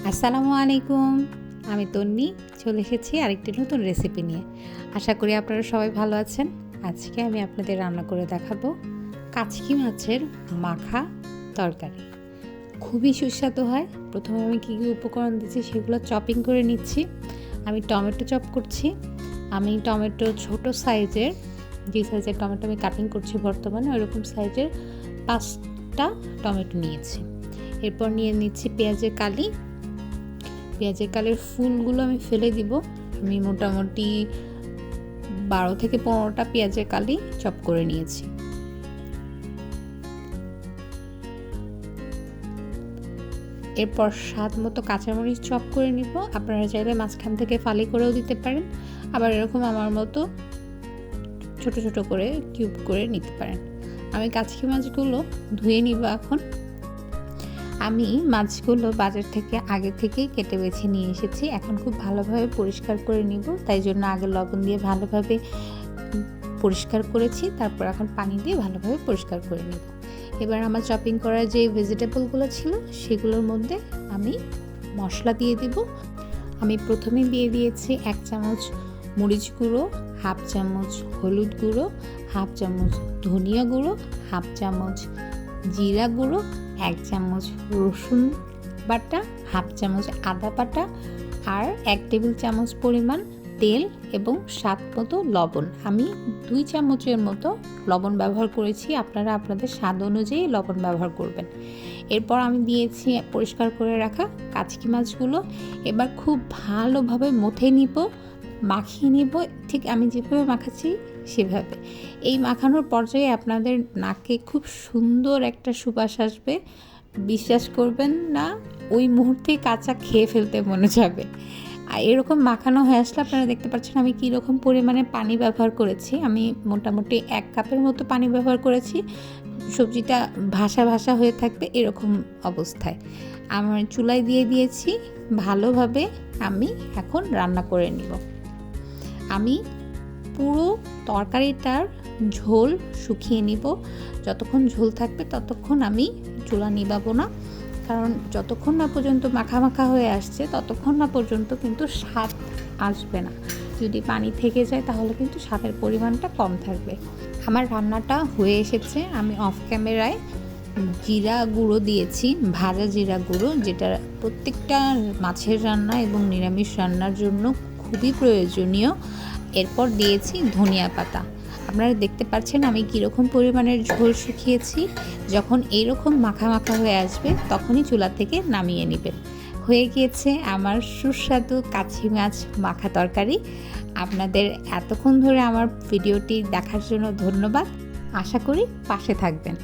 আসসালামু আলাইকুম। আমি তন্নি চলে এসেছি আরেকটি নতুন রেসিপি নিয়ে। আশা করি আপনারা সবাই ভালো আছেন। আজকে আমি আপনাদের রান্না করে দেখাবো কাচকি মাছের মাখা তরকারি। খুবই সুস্বাদু হয়। প্রথমে আমি কী কী উপকরণ দিচ্ছি সেগুলো চপিং করে নিচ্ছি। আমি টমেটো চপ করছি। আমি টমেটো ছোট সাইজের, যে সাইজের টমেটো আমি কাটিং করছি বর্তমানে, ওইরকম সাইজের 5টা টমেটো নিয়েছি। এরপর নিয়ে নিচ্ছি পেঁয়াজের কালি। পেঁয়াজের কালের ফুলগুলো আমি ফেলে দিব। আমি মোটামুটি 12 থেকে 15টা পেঁয়াজের কালি চপ করে নিয়েছি। এরপর স্বাদ মতো কাঁচামরিচ চপ করে নিব। আপনারা চাইলে মাঝখান থেকে ফালি করেও দিতে পারেন, আবার এরকম আমার মতো ছোট ছোট করে কিউব করে নিতে পারেন। আমি কাচকি মাছগুলো ধুয়ে নিব এখন। আমি মাছগুলো বাজার থেকে আগে থেকেই কেটে বেছে নিয়ে এসেছি। এখন খুব ভালোভাবে পরিষ্কার করে নিব, তাই জন্য আগে লবণ দিয়ে ভালোভাবে পরিষ্কার করেছি। তারপর এখন পানি দিয়ে ভালোভাবে পরিষ্কার করে নিব। এবার আমার চপিং করা যে ভেজিটেবলগুলো ছিল সেগুলোর মধ্যে আমি মশলা দিয়ে দিব। আমি প্রথমে দিয়ে দিয়েছি 1 চামচ মরিচ গুঁড়ো, 1/2 চামচ হলুদ গুঁড়ো, 1/2 চামচ ধনিয়া গুঁড়ো, 1/2 চামচ জিরা গুঁড়ো, 1 চামচ রসুন বাটা, 1/2 চামচ আদা বাটা, আর 1 টেবিল চামচ পরিমাণ তেল এবং স্বাদ মতো লবণ। আমি 2 চামচের মতো লবণ ব্যবহার করেছি। আপনারা আপনাদের স্বাদ অনুযায়ী লবণ ব্যবহার করবেন। এরপর আমি দিয়েছি পরিষ্কার করে রাখা কাচকি মাছগুলো। এবার খুব ভালোভাবে মথে নিব, মাখিয়ে নিব, ঠিক আমি যেভাবে মাখাচ্ছি সেভাবে। এই মাখানোর পর্যায়ে আপনাদের নাকে খুব সুন্দর একটা সুবাস আসবে। বিশ্বাস করবেন না, ওই মুহূর্তেই কাঁচা খেয়ে ফেলতে মনে যাবে। আর এরকম মাখানো হয়ে আসলে আপনারা দেখতে পাচ্ছেন আমি কীরকম পরিমাণে পানি ব্যবহার করেছি। আমি মোটামুটি 1 কাপের মতো পানি ব্যবহার করেছি। সবজিটা ভাসা ভাসা হয়ে থাকবে এরকম অবস্থায় আমার চুলায় দিয়ে দিয়েছি। ভালোভাবে আমি এখন রান্না করে নিব। আমি পুরো তরকারিটার ঝোল শুকিয়ে নিব। যতক্ষণ ঝোল থাকবে ততক্ষণ আমি চুলা নিভাবো না, কারণ যতক্ষণ না পর্যন্ত মাখা মাখা হয়ে আসছে ততক্ষণ না পর্যন্ত কিন্তু স্বাদ আসবে না। যদি পানি থেকে যায় তাহলে কিন্তু স্বাদের পরিমাণটা কম থাকবে। আমার রান্নাটা হয়ে এসেছে। আমি অফ ক্যামেরায় জিরা গুঁড়ো দিয়েছি, ভাজা জিরা গুঁড়ো, যেটা প্রত্যেকটা মাছের রান্না এবং নিরামিষ রান্নার জন্য খুবই প্রয়োজনীয়। এরপর দিয়েছি ধনিয়া পাতা। আপনারা দেখতে পাচ্ছেন আমি কীরকম পরিমাণের ঝোল শুকিয়েছি। যখন এইরকম মাখা মাখা হয়ে আসবে তখনই চুলা থেকে নামিয়ে নেবেন। হয়ে গিয়েছে আমার সুস্বাদু কাচকি মাছ মাখা তরকারি। আপনাদের এতক্ষণ ধরে আমার ভিডিওটি দেখার জন্য ধন্যবাদ। আশা করি পাশে থাকবেন।